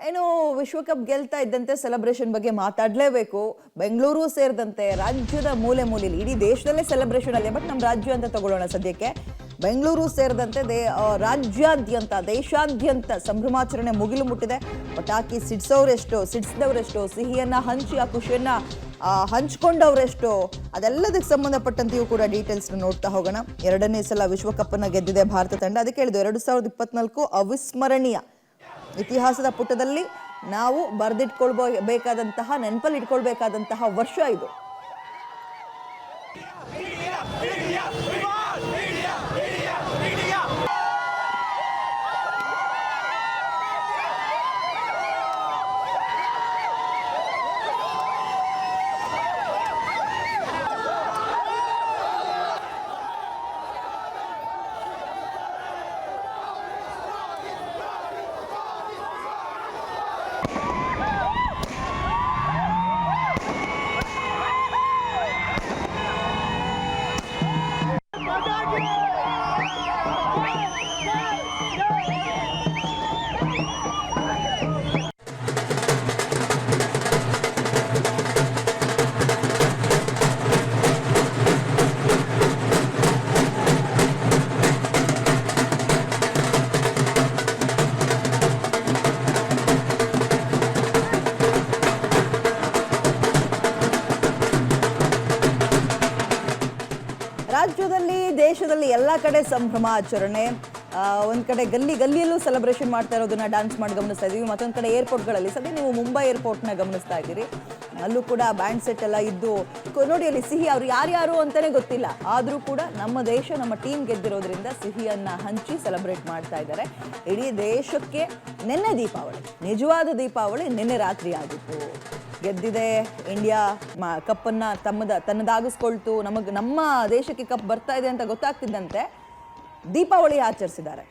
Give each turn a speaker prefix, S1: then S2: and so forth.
S1: ಏನು ವಿಶ್ವಕಪ್ ಗೆಲ್ತಾ ಇದ್ದಂತೆ ಸೆಲೆಬ್ರೇಷನ್ ಬಗ್ಗೆ ಮಾತಾಡಲೇಬೇಕು. ಬೆಂಗಳೂರು ಸೇರಿದಂತೆ ರಾಜ್ಯದ ಮೂಲೆ ಮೂಲೆಯಲ್ಲಿ ಇಡೀ ದೇಶದಲ್ಲೇ ಸೆಲೆಬ್ರೇಷನ್ ಅಲ್ಲೇ, ಬಟ್ ನಮ್ಮ ರಾಜ್ಯ ಅಂತ ತಗೊಳ್ಳೋಣ ಸದ್ಯಕ್ಕೆ. ಬೆಂಗಳೂರು ಸೇರಿದಂತೆ ರಾಜ್ಯಾದ್ಯಂತ ದೇಶಾದ್ಯಂತ ಸಂಭ್ರಮಾಚರಣೆ ಮುಗಿಲು ಮುಟ್ಟಿದೆ. ಪಟಾಕಿ ಸಿಡಿಸಿದವರೆಷ್ಟು, ಸಿಹಿಯನ್ನ ಹಂಚಿ ಆ ಖುಷಿಯನ್ನ ಹಂಚ್ಕೊಂಡವರೆಷ್ಟು, ಅದೆಲ್ಲದಕ್ಕೆ ಸಂಬಂಧಪಟ್ಟಂತೆಯೂ ಕೂಡ ಡೀಟೇಲ್ಸ್ನ ನೋಡ್ತಾ ಹೋಗೋಣ. 2ನೇ ಸಲ ವಿಶ್ವಕಪ್ ಅನ್ನ ಗೆದ್ದಿದೆ ಭಾರತ ತಂಡ. ಅದಕ್ಕೆ ಹೇಳಿದ್ದು 2024 ಅವಿಸ್ಮರಣೀಯ ಇತಿಹಾಸದ ಪುಟದಲ್ಲಿ ನಾವು ಬರೆದಿಟ್ಕೊಳ್ಬೇಕಾದಂತಹ, ನೆನಪಲ್ಲಿ ಇಟ್ಕೊಳ್ಬೇಕಾದಂತಹ ವರ್ಷ ಇದು. ರಾಜ್ಯದಲ್ಲಿ, ದೇಶದಲ್ಲಿ ಎಲ್ಲ ಕಡೆ ಸಂಭ್ರಮಾಚರಣೆ. ಒಂದು ಕಡೆ ಗಲ್ಲಿಯಲ್ಲೂ ಸೆಲೆಬ್ರೇಷನ್ ಮಾಡ್ತಾ ಇರೋದನ್ನ ಡ್ಯಾನ್ಸ್ ಮಾಡಿ ಗಮನಿಸ್ತಾ ಇದ್ದೀವಿ. ಮತ್ತೊಂದು ಕಡೆ ಏರ್ಪೋರ್ಟ್ಗಳಲ್ಲಿ, ಸದ್ಯ ನೀವು ಮುಂಬೈ ಏರ್ಪೋರ್ಟ್ನ ಗಮನಿಸ್ತಾ ಇದ್ದೀರಿ, ಅಲ್ಲೂ ಕೂಡ ಬ್ಯಾಂಡ್ ಸೆಟ್ ಎಲ್ಲ ಇದ್ದು ನೋಡಿ. ಅಲ್ಲಿ ಸಿಹಿ ಅವ್ರು ಯಾರ್ಯಾರು ಅಂತಾನೆ ಗೊತ್ತಿಲ್ಲ, ಆದರೂ ಕೂಡ ನಮ್ಮ ದೇಶ, ನಮ್ಮ ಟೀಮ್ ಗೆದ್ದಿರೋದ್ರಿಂದ ಸಿಹಿಯನ್ನ ಹಂಚಿ ಸೆಲೆಬ್ರೇಟ್ ಮಾಡ್ತಾ ಇದ್ದಾರೆ. ಇಡೀ ದೇಶಕ್ಕೆ ನಿನ್ನೆ ದೀಪಾವಳಿ, ನಿಜವಾದ ದೀಪಾವಳಿ ನಿನ್ನೆ ರಾತ್ರಿ ಆಗಿತ್ತು. ಗೆದ್ದಿದೆ ಇಂಡಿಯಾ, ಕಪ್ಪನ್ನು ತನ್ನದಾಗಿಸ್ಕೊಳ್ತು. ನಮ್ಮ ದೇಶಕ್ಕೆ ಕಪ್ ಬರ್ತಾ ಇದೆ ಅಂತ ಗೊತ್ತಾಗ್ತಿದ್ದಂತೆ ದೀಪಾವಳಿ ಆಚರಿಸಿದ್ದಾರೆ.